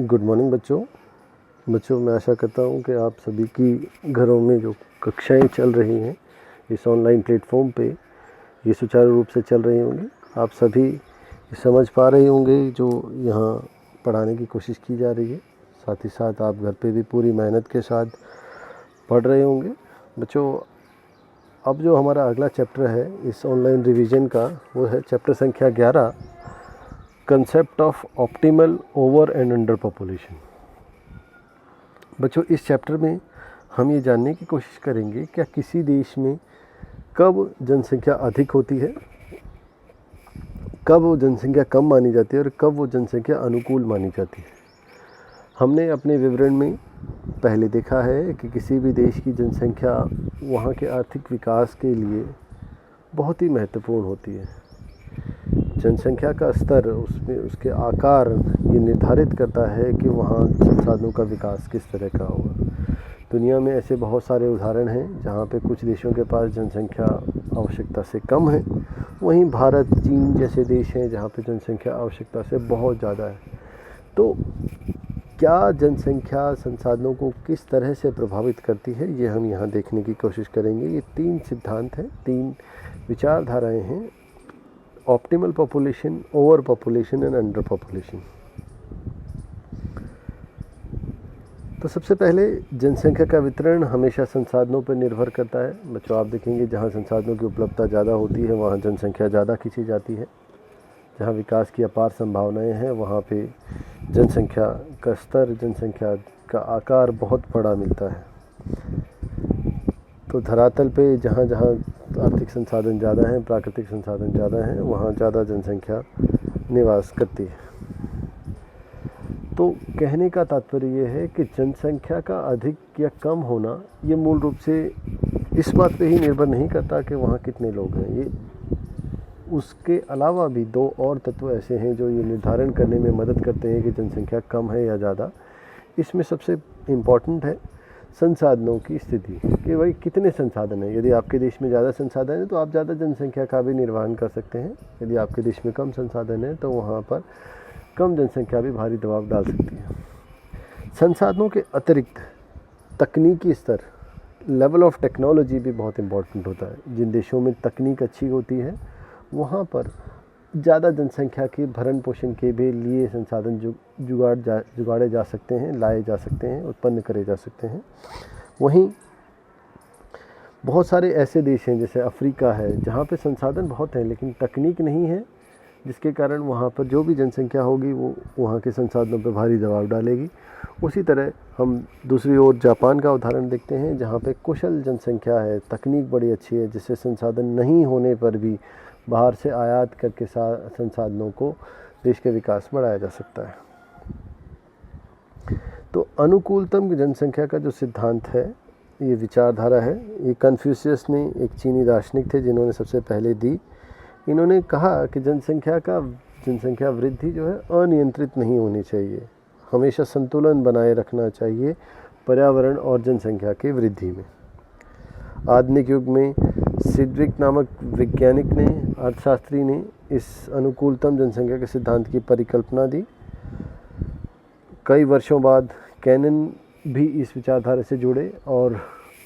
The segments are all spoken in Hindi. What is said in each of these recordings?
गुड मॉर्निंग बच्चों, मैं आशा करता हूँ कि आप सभी की घरों में जो कक्षाएं चल रही हैं इस ऑनलाइन प्लेटफॉर्म पे ये सुचारू रूप से चल रही होंगी। आप सभी समझ पा रहे होंगे जो यहाँ पढ़ाने की कोशिश की जा रही है। साथ ही साथ आप घर पे भी पूरी मेहनत के साथ पढ़ रहे होंगे। बच्चों, अब जो हमारा अगला चैप्टर है इस ऑनलाइन रिवीजन का वो है चैप्टर संख्या 11, concept of optimal over and under population. बच्चों, इस चैप्टर में हम ये जानने की कोशिश करेंगे क्या किसी देश में कब जनसंख्या अधिक होती है, कब वो जनसंख्या कम मानी जाती है और कब वो जनसंख्या अनुकूल मानी जाती है। हमने अपने विवरण में पहले देखा है कि किसी भी देश की जनसंख्या वहाँ के आर्थिक विकास के लिए बहुत ही महत्वपूर्ण होती है। जनसंख्या का स्तर, उसमें उसके आकार ये निर्धारित करता है कि वहाँ संसाधनों का विकास किस तरह का होगा। दुनिया में ऐसे बहुत सारे उदाहरण हैं जहाँ पे कुछ देशों के पास जनसंख्या आवश्यकता से कम है, वहीं भारत, चीन जैसे देश हैं जहाँ पे जनसंख्या आवश्यकता से बहुत ज़्यादा है। तो क्या जनसंख्या संसाधनों को किस तरह से प्रभावित करती है, ये हम यहाँ देखने की कोशिश करेंगे। ये 3 सिद्धांत हैं, 3 विचारधाराएँ हैं: optimal population, over population and under population. तो सबसे पहले जनसंख्या का वितरण हमेशा संसाधनों पर निर्भर करता है। बच्चों, आप देखेंगे जहाँ संसाधनों की उपलब्धता ज़्यादा होती है वहाँ जनसंख्या ज़्यादा खींची जाती है। जहाँ विकास की अपार संभावनाएं हैं वहाँ पे जनसंख्या का स्तर, जनसंख्या का आकार बहुत बड़ा मिलता है। तो धरातल पे जहाँ जहाँ आर्थिक संसाधन ज़्यादा हैं, प्राकृतिक संसाधन ज़्यादा हैं, वहाँ ज़्यादा जनसंख्या निवास करती है। तो कहने का तात्पर्य ये है कि जनसंख्या का अधिक या कम होना ये मूल रूप से इस बात पे ही निर्भर नहीं करता कि वहाँ कितने लोग हैं। ये उसके अलावा भी 2 और तत्व ऐसे हैं जो ये निर्धारण करने में मदद करते हैं कि जनसंख्या कम है या ज़्यादा। इसमें सबसे इम्पॉर्टेंट है संसाधनों की स्थिति, कि भाई कितने संसाधन हैं। यदि आपके देश में ज़्यादा संसाधन है तो आप ज़्यादा जनसंख्या का भी निर्वहन कर सकते हैं। यदि आपके देश में कम संसाधन है तो वहाँ पर कम जनसंख्या भी भारी दबाव डाल सकती है। संसाधनों के अतिरिक्त तकनीकी स्तर, लेवल ऑफ टेक्नोलॉजी भी बहुत इम्पॉर्टेंट होता है। जिन देशों में तकनीक अच्छी होती है वहाँ पर ज़्यादा जनसंख्या के भरण पोषण के भी लिए संसाधन जुगाड़े जा सकते हैं, लाए जा सकते हैं, उत्पन्न करे जा सकते हैं। वहीं बहुत सारे ऐसे देश हैं जैसे अफ्रीका है जहाँ पे संसाधन बहुत हैं लेकिन तकनीक नहीं है, जिसके कारण वहाँ पर जो भी जनसंख्या होगी वो वहाँ के संसाधनों पर भारी दबाव डालेगी। उसी तरह हम दूसरी ओर जापान का उदाहरण देखते हैं जहाँ पे कुशल जनसंख्या है, तकनीक बड़ी अच्छी है, जिससे संसाधन नहीं होने पर भी बाहर से आयात करके संसाधनों को देश के विकास बढ़ाया जा सकता है। तो अनुकूलतम जनसंख्या का जो सिद्धांत है, ये विचारधारा है, ये कन्फ्यूशियस ने, एक चीनी दार्शनिक थे जिन्होंने सबसे पहले दी। इन्होंने कहा कि जनसंख्या वृद्धि जो है अनियंत्रित नहीं होनी चाहिए, हमेशा संतुलन बनाए रखना चाहिए पर्यावरण और जनसंख्या की वृद्धि में। आधुनिक युग में सिडविक नामक वैज्ञानिक ने, अर्थशास्त्री ने इस अनुकूलतम जनसंख्या के सिद्धांत की परिकल्पना दी। कई वर्षों बाद कैनन भी इस विचारधारा से जुड़े और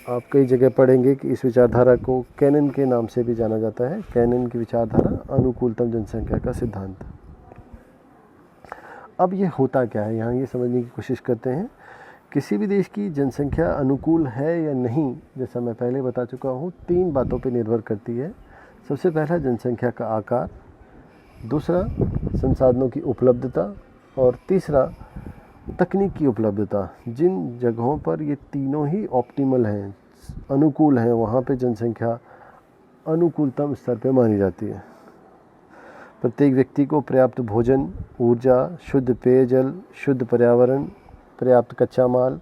आप कई जगह पढ़ेंगे कि इस विचारधारा को कैनन के नाम से भी जाना जाता है। कैनन की विचारधारा, अनुकूलतम जनसंख्या का सिद्धांत। अब ये होता क्या है, यहाँ ये समझने की कोशिश करते हैं। किसी भी देश की जनसंख्या अनुकूल है या नहीं, जैसा मैं पहले बता चुका हूँ, 3 बातों पर निर्भर करती है। सबसे पहला जनसंख्या का आकार, दूसरा संसाधनों की उपलब्धता और तीसरा तकनीक की उपलब्धता। जिन जगहों पर ये तीनों ही ऑप्टिमल हैं, अनुकूल हैं, वहाँ पे जनसंख्या अनुकूलतम स्तर पे मानी जाती है। प्रत्येक व्यक्ति को पर्याप्त भोजन, ऊर्जा, शुद्ध पेयजल, शुद्ध पर्यावरण, पर्याप्त कच्चा माल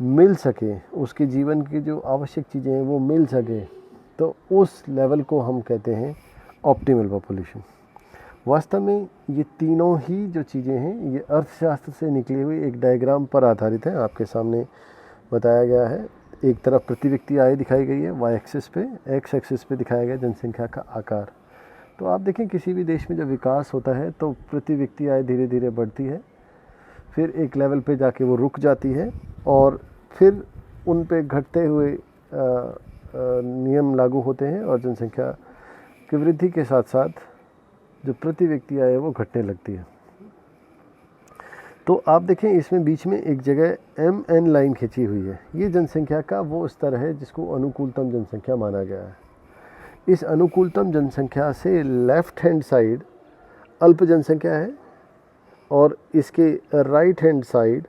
मिल सके, उसके जीवन की जो आवश्यक चीज़ें हैं वो मिल सके, तो उस लेवल को हम कहते हैं ऑप्टिमल पॉपुलेशन। वास्तव में ये तीनों ही जो चीज़ें हैं ये अर्थशास्त्र से निकली हुई एक डायग्राम पर आधारित है। आपके सामने बताया गया है। एक तरफ प्रति व्यक्ति आय दिखाई गई है वाई एक्सिस पे, एक्स एक्सिस पे दिखाया गया जनसंख्या का आकार। तो आप देखें किसी भी देश में जब विकास होता है तो प्रति व्यक्ति आय धीरे धीरे बढ़ती है, फिर एक लेवल पे जाके वो रुक जाती है और फिर उन पे घटते हुए नियम लागू होते हैं और जनसंख्या की वृद्धि के साथ साथ जो प्रति व्यक्ति आय है वो घटने लगती है। तो आप देखें इसमें बीच में एक जगह MN लाइन खींची हुई है। ये जनसंख्या का वो स्तर है जिसको अनुकूलतम जनसंख्या माना गया है। इस अनुकूलतम जनसंख्या से लेफ्ट हैंड साइड अल्प जनसंख्या है और इसके राइट हैंड साइड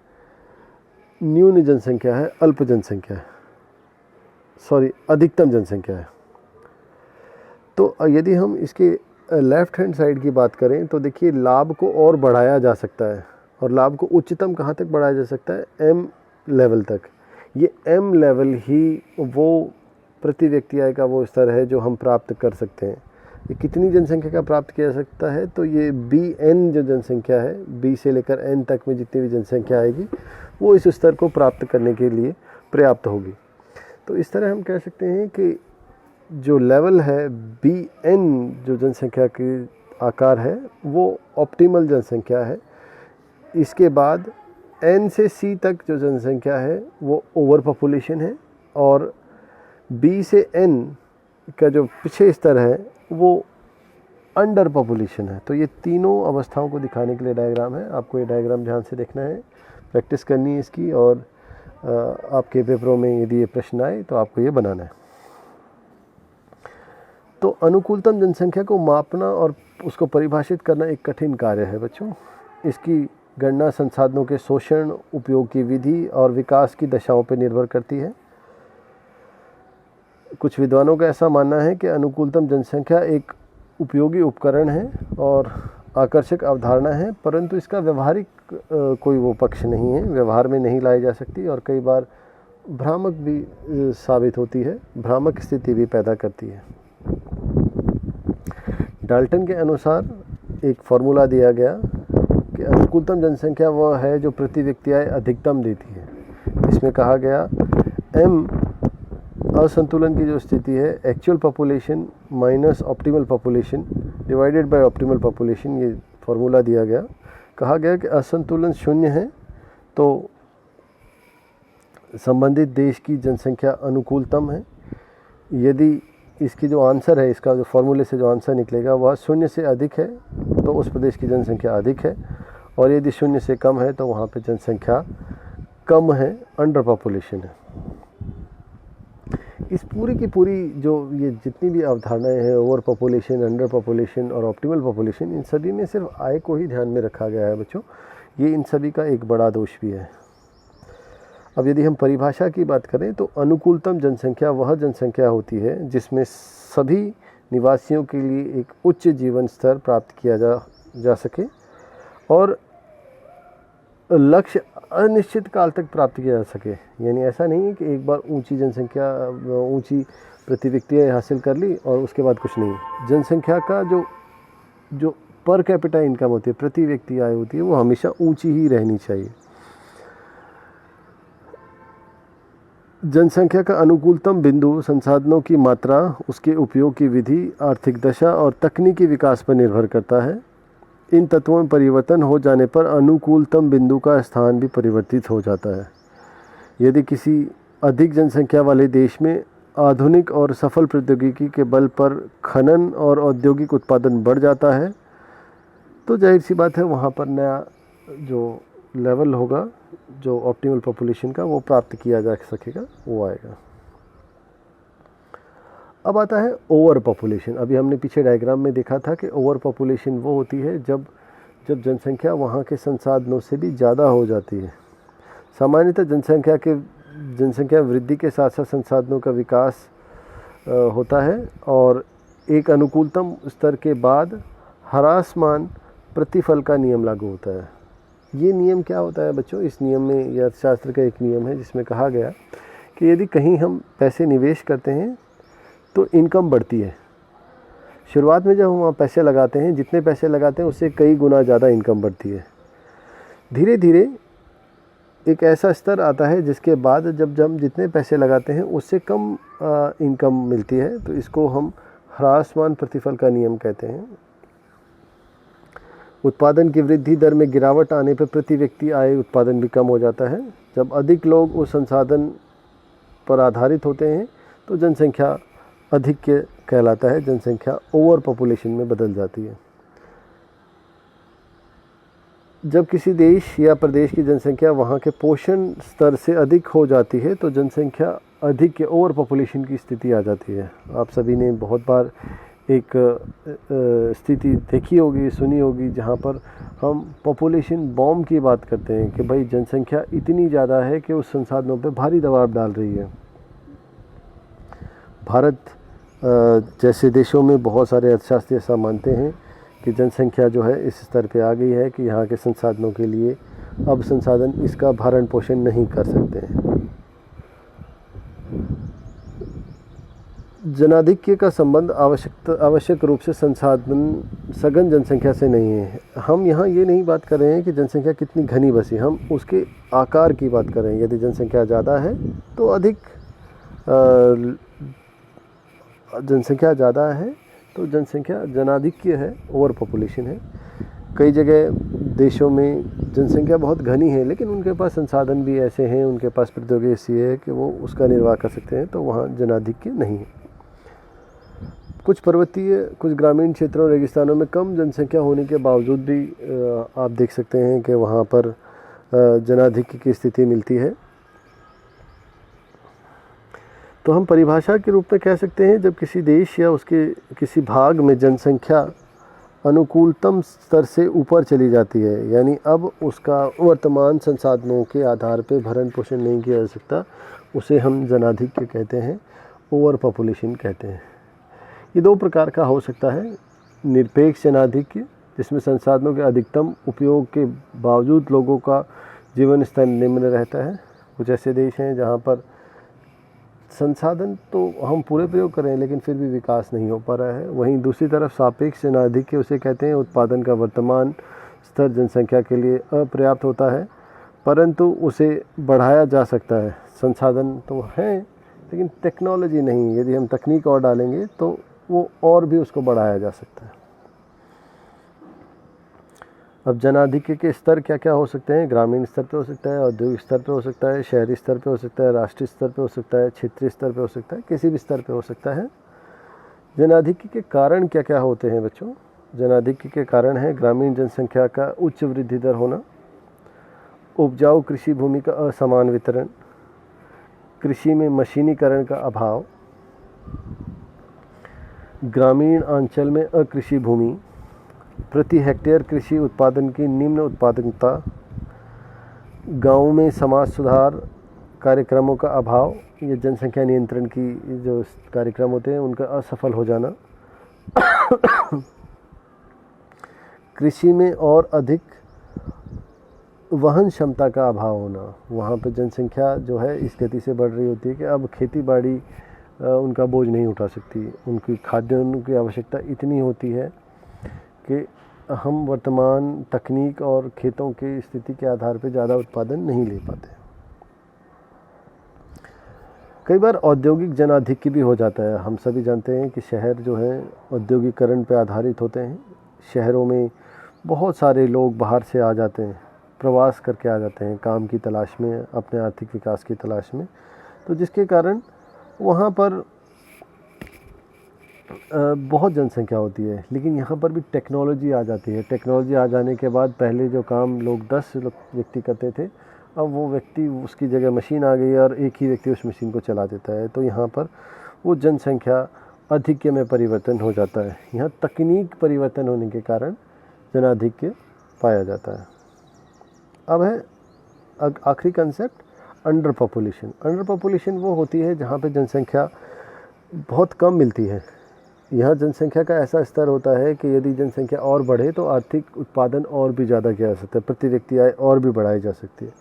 न्यून जनसंख्या है, अल्प जनसंख्या है, अधिकतम जनसंख्या है। तो यदि हम इसके लेफ्ट हैंड साइड की बात करें तो देखिए लाभ को और बढ़ाया जा सकता है और लाभ को उच्चतम कहाँ तक बढ़ाया जा सकता है, M लेवल तक। ये M लेवल ही वो प्रति व्यक्ति आय का वो स्तर है जो हम प्राप्त कर सकते हैं। ये कितनी जनसंख्या का प्राप्त किया जा सकता है, तो ये BN जो जनसंख्या है, B से लेकर N तक में जितनी भी जनसंख्या आएगी वो इस स्तर को प्राप्त करने के लिए पर्याप्त होगी। तो इस तरह हम कह सकते हैं कि जो लेवल है BN जो जनसंख्या की आकार है वो ऑप्टिमल जनसंख्या है। इसके बाद N से C तक जो जनसंख्या है वो ओवर पॉपुलेशन है और B से N का जो पीछे स्तर है वो अंडर पॉपुलेशन है। तो ये तीनों अवस्थाओं को दिखाने के लिए डायग्राम है। आपको ये डायग्राम ध्यान से देखना है, प्रैक्टिस करनी है इसकी और आपके पेपरों में यदि ये प्रश्न आए तो आपको ये बनाना है। तो अनुकूलतम जनसंख्या को मापना और उसको परिभाषित करना एक कठिन कार्य है बच्चों। इसकी गणना संसाधनों के शोषण, उपयोग की विधि और विकास की दशाओं पर निर्भर करती है। कुछ विद्वानों का ऐसा मानना है कि अनुकूलतम जनसंख्या एक उपयोगी उपकरण है और आकर्षक अवधारणा है, परंतु इसका व्यवहारिक कोई वो पक्ष नहीं है, व्यवहार में नहीं लाई जा सकती और कई बार भ्रामक भी साबित होती है, भ्रामक स्थिति भी पैदा करती है। डाल्टन के अनुसार एक फॉर्मूला दिया गया कि अनुकूलतम जनसंख्या वह है जो प्रति व्यक्ति आय अधिकतम देती है। इसमें कहा गया M असंतुलन की जो स्थिति है, actual population minus optimal population divided by optimal population, ये फॉर्मूला दिया गया। कहा गया कि असंतुलन 0 है तो संबंधित देश की जनसंख्या अनुकूलतम है। यदि इसकी जो आंसर है, इसका जो फॉर्मूले से जो आंसर निकलेगा वह 0 से अधिक है तो उस प्रदेश की जनसंख्या अधिक है और यदि 0 से कम है तो वहाँ पे जनसंख्या कम है, अंडर पॉपुलेशन है। इस पूरी की पूरी जो ये जितनी भी अवधारणाएं हैं, ओवर पॉपुलेशन, अंडर पॉपुलेशन और ऑप्टिमल पॉपुलेशन, इन सभी में सिर्फ आय को ही ध्यान में रखा गया है बच्चों। ये इन सभी का एक बड़ा दोष भी है। अब यदि हम परिभाषा की बात करें तो अनुकूलतम जनसंख्या वह जनसंख्या होती है जिसमें सभी निवासियों के लिए एक उच्च जीवन स्तर प्राप्त किया जा सके और लक्ष्य अनिश्चित काल तक प्राप्त किया जा सके। यानी ऐसा नहीं है कि एक बार ऊंची जनसंख्या, ऊंची प्रति व्यक्ति आय हासिल कर ली और उसके बाद कुछ नहीं। जनसंख्या का जो पर कैपिटा इनकम होती है, प्रति व्यक्ति आय होती है, वो हमेशा ऊंची ही रहनी चाहिए। जनसंख्या का अनुकूलतम बिंदु संसाधनों की मात्रा, उसके उपयोग की विधि, आर्थिक दशा और तकनीकी विकास पर निर्भर करता है। इन तत्वों में परिवर्तन हो जाने पर अनुकूलतम बिंदु का स्थान भी परिवर्तित हो जाता है। यदि किसी अधिक जनसंख्या वाले देश में आधुनिक और सफल प्रौद्योगिकी के बल पर खनन और औद्योगिक उत्पादन बढ़ जाता है तो जाहिर सी बात है वहाँ पर नया जो लेवल होगा, जो ऑप्टिमल पॉपुलेशन का, वो प्राप्त किया जा सकेगा, वो आएगा। अब आता है ओवर पॉपुलेशन। अभी हमने पीछे डायग्राम में देखा था कि ओवर पॉपुलेशन वो होती है जब जनसंख्या वहाँ के संसाधनों से भी ज़्यादा हो जाती है। सामान्यतः जनसंख्या वृद्धि के साथ साथ संसाधनों का विकास होता है और एक अनुकूलतम स्तर के बाद ह्रासमान प्रतिफल का नियम लागू होता है। ये नियम क्या होता है बच्चों? इस नियम में, यह अर्थशास्त्र का एक नियम है जिसमें कहा गया कि यदि कहीं हम पैसे निवेश करते हैं तो इनकम बढ़ती है। शुरुआत में जब हम वहाँ पैसे लगाते हैं, जितने पैसे लगाते हैं उससे कई गुना ज़्यादा इनकम बढ़ती है। धीरे धीरे एक ऐसा स्तर आता है जिसके बाद जब हम जितने पैसे लगाते हैं उससे कम इनकम मिलती है, तो इसको हम ह्रासमान प्रतिफल का नियम कहते हैं। उत्पादन की वृद्धि दर में गिरावट आने पर प्रति व्यक्ति आय उत्पादन भी कम हो जाता है। जब अधिक लोग उस संसाधन पर आधारित होते हैं तो जनसंख्या अधिक कहलाता है, जनसंख्या ओवर पॉपुलेशन में बदल जाती है। जब किसी देश या प्रदेश की जनसंख्या वहाँ के पोषण स्तर से अधिक हो जाती है तो जनसंख्या अधिक के ओवर पॉपुलेशन की स्थिति आ जाती है। आप सभी ने बहुत बार एक स्थिति देखी होगी, सुनी होगी, जहाँ पर हम पॉपुलेशन बॉम्ब की बात करते हैं कि भाई जनसंख्या इतनी ज़्यादा है कि उस संसाधनों पे भारी दबाव डाल रही है। भारत जैसे देशों में बहुत सारे अर्थशास्त्री ऐसा मानते हैं कि जनसंख्या जो है इस स्तर पे आ गई है कि यहाँ के संसाधनों के लिए अब संसाधन इसका भरण पोषण नहीं कर सकते हैं। जनाधिक्य का संबंध आवश्यक रूप से सघन जनसंख्या से नहीं है। हम यहाँ ये नहीं बात कर रहे हैं कि जनसंख्या कितनी घनी बसी, हम उसके आकार की बात कर रहे हैं। यदि जनसंख्या ज़्यादा है तो अधिक जनसंख्या ज़्यादा है तो जनसंख्या जनाधिक्य है, ओवर पॉपुलेशन है। कई जगह देशों में जनसंख्या बहुत घनी है लेकिन उनके पास संसाधन भी ऐसे हैं, उनके पास प्रौद्योगिकी ऐसी है कि वो उसका निर्वाह कर सकते हैं, तो वहाँ जनाधिक्य नहीं है। कुछ पर्वतीय, कुछ ग्रामीण क्षेत्रों, रेगिस्तानों में कम जनसंख्या होने के बावजूद भी आप देख सकते हैं कि वहाँ पर जनाधिक्य की स्थिति मिलती है। तो हम परिभाषा के रूप में कह सकते हैं जब किसी देश या उसके किसी भाग में जनसंख्या अनुकूलतम स्तर से ऊपर चली जाती है, यानी अब उसका वर्तमान संसाधनों के आधार पर भरण पोषण नहीं किया जा सकता, उसे हम जनाधिक्य कहते हैं, ओवर पॉपुलेशन कहते हैं। ये दो प्रकार का हो सकता है। निरपेक्ष जनाधिक्य, जिसमें संसाधनों के अधिकतम उपयोग के बावजूद लोगों का जीवन स्तर निम्न रहता है। कुछ ऐसे देश हैं जहाँ पर संसाधन तो हम पूरे प्रयोग कर रहे हैं लेकिन फिर भी विकास नहीं हो पा रहा है। वहीं दूसरी तरफ सापेक्ष जनाधिक्य उसे कहते हैं, उत्पादन का वर्तमान स्तर जनसंख्या के लिए अपर्याप्त होता है परंतु उसे बढ़ाया जा सकता है। संसाधन तो हैं लेकिन टेक्नोलॉजी नहीं, यदि हम तकनीक और डालेंगे तो वो और भी उसको बढ़ाया जा सकता है। अब जनाधिक्य के स्तर क्या क्या हो सकते हैं? ग्रामीण स्तर पे हो सकता है, औद्योगिक स्तर पे हो सकता है, शहरी स्तर पे हो सकता है, राष्ट्रीय स्तर पे हो सकता है, क्षेत्रीय स्तर पे हो सकता है, किसी भी स्तर पे हो सकता है। जनाधिक्य के कारण क्या क्या होते हैं बच्चों? जनाधिक्य के कारण है ग्रामीण जनसंख्या का उच्च वृद्धि दर होना, उपजाऊ कृषि भूमि का असमान वितरण, कृषि में मशीनीकरण का अभाव, ग्रामीण अंचल में अकृषि भूमि, प्रति हेक्टेयर कृषि उत्पादन की निम्न उत्पादकता, गाँव में समाज सुधार कार्यक्रमों का अभाव, ये जनसंख्या नियंत्रण की जो कार्यक्रम होते हैं उनका असफल हो जाना, कृषि में और अधिक वहन क्षमता का अभाव होना। वहाँ पर जनसंख्या जो है इस गति से बढ़ रही होती है कि अब खेती बाड़ी उनका बोझ नहीं उठा सकती, उनकी खाद्यान्न की आवश्यकता इतनी होती है कि हम वर्तमान तकनीक और खेतों की स्थिति के आधार पर ज़्यादा उत्पादन नहीं ले पाते। कई बार औद्योगिक जनाधिक्य भी हो जाता है। हम सभी जानते हैं कि शहर जो है औद्योगिकरण पर आधारित होते हैं। शहरों में बहुत सारे लोग बाहर से आ जाते हैं, प्रवास करके आ जाते हैं काम की तलाश में, अपने आर्थिक विकास की तलाश में, तो जिसके कारण वहाँ पर बहुत जनसंख्या होती है। लेकिन यहाँ पर भी टेक्नोलॉजी आ जाती है। टेक्नोलॉजी आ जाने के बाद पहले जो काम लोग 10 व्यक्ति करते थे, अब वो व्यक्ति, उसकी जगह मशीन आ गई और एक ही व्यक्ति उस मशीन को चला देता है। तो यहाँ पर वो जनसंख्या अधिक्य में परिवर्तन हो जाता है। यहाँ तकनीक परिवर्तन होने के कारण जनाधिक्य पाया जाता है। अब है आखिरी concept, under population. Under population वो होती है जहाँ पे जनसंख्या बहुत कम मिलती है। यहाँ जनसंख्या का ऐसा स्तर होता है कि यदि जनसंख्या और बढ़े तो आर्थिक उत्पादन और भी ज़्यादा किया जा सकता है, प्रति व्यक्ति आय और भी बढ़ाई जा सकती है।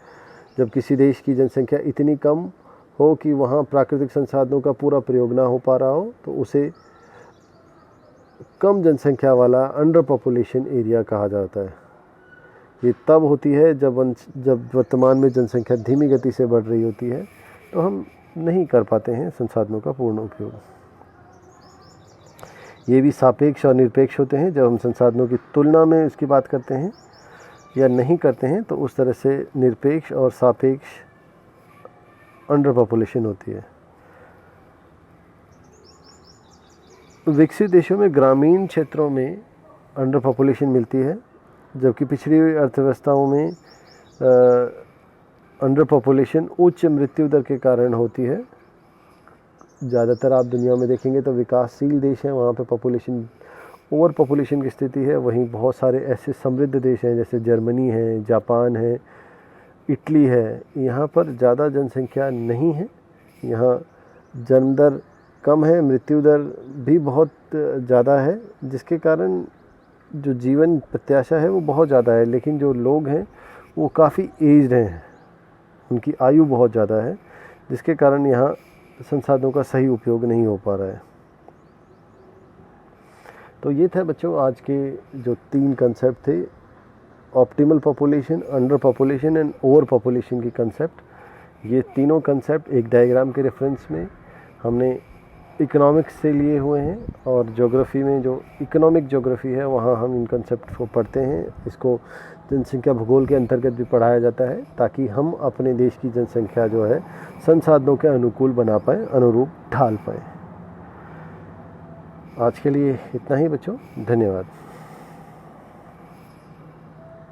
जब किसी देश की जनसंख्या इतनी कम हो कि वहाँ प्राकृतिक संसाधनों का पूरा प्रयोग ना हो पा रहा हो तो उसे कम जनसंख्या वाला अंडर पॉपुलेशन एरिया कहा जाता है। ये तब होती है जब वर्तमान में जनसंख्या धीमी गति से बढ़ रही होती है तो हम नहीं कर पाते हैं संसाधनों का पूर्ण उपयोग। ये भी सापेक्ष और निरपेक्ष होते हैं। जब हम संसाधनों की तुलना में इसकी बात करते हैं या नहीं करते हैं तो उस तरह से निरपेक्ष और सापेक्ष अंडर पॉपुलेशन होती है। विकसित देशों में ग्रामीण क्षेत्रों में अंडर पॉपुलेशन मिलती है, जबकि पिछड़ी हुई अर्थव्यवस्थाओं में अंडर पॉपुलेशन उच्च मृत्यु दर के कारण होती है। ज़्यादातर आप दुनिया में देखेंगे तो विकासशील देश हैं, वहाँ पे पॉपुलेशन ओवर पॉपुलेशन की स्थिति है। वहीं बहुत सारे ऐसे समृद्ध देश हैं जैसे जर्मनी है, जापान है, इटली है, यहाँ पर ज़्यादा जनसंख्या नहीं है। यहाँ जन्म दर कम है, मृत्यु दर भी बहुत ज़्यादा है, जिसके कारण जो जीवन प्रत्याशा है वो बहुत ज़्यादा है। लेकिन जो लोग हैं वो काफ़ी एज्ड हैं, उनकी आयु बहुत ज़्यादा है, जिसके कारण यहाँ संसाधनों का सही उपयोग नहीं हो पा रहा है। तो ये था बच्चों आज के जो 3 कंसेप्ट थे, optimal population, under population and over population की कंसेप्ट। ये तीनों कंसेप्ट एक डायग्राम के रेफरेंस में हमने इकोनॉमिक्स से लिए हुए हैं, और ज्योग्राफी में जो इकोनॉमिक ज्योग्राफी है वहाँ हम इन कंसेप्ट को पढ़ते हैं। इसको जनसंख्या भूगोल के अंतर्गत भी पढ़ाया जाता है, ताकि हम अपने देश की जनसंख्या जो है संसाधनों के अनुकूल बना पाएँ, अनुरूप ढाल पाएँ। आज के लिए इतना ही बच्चों, धन्यवाद।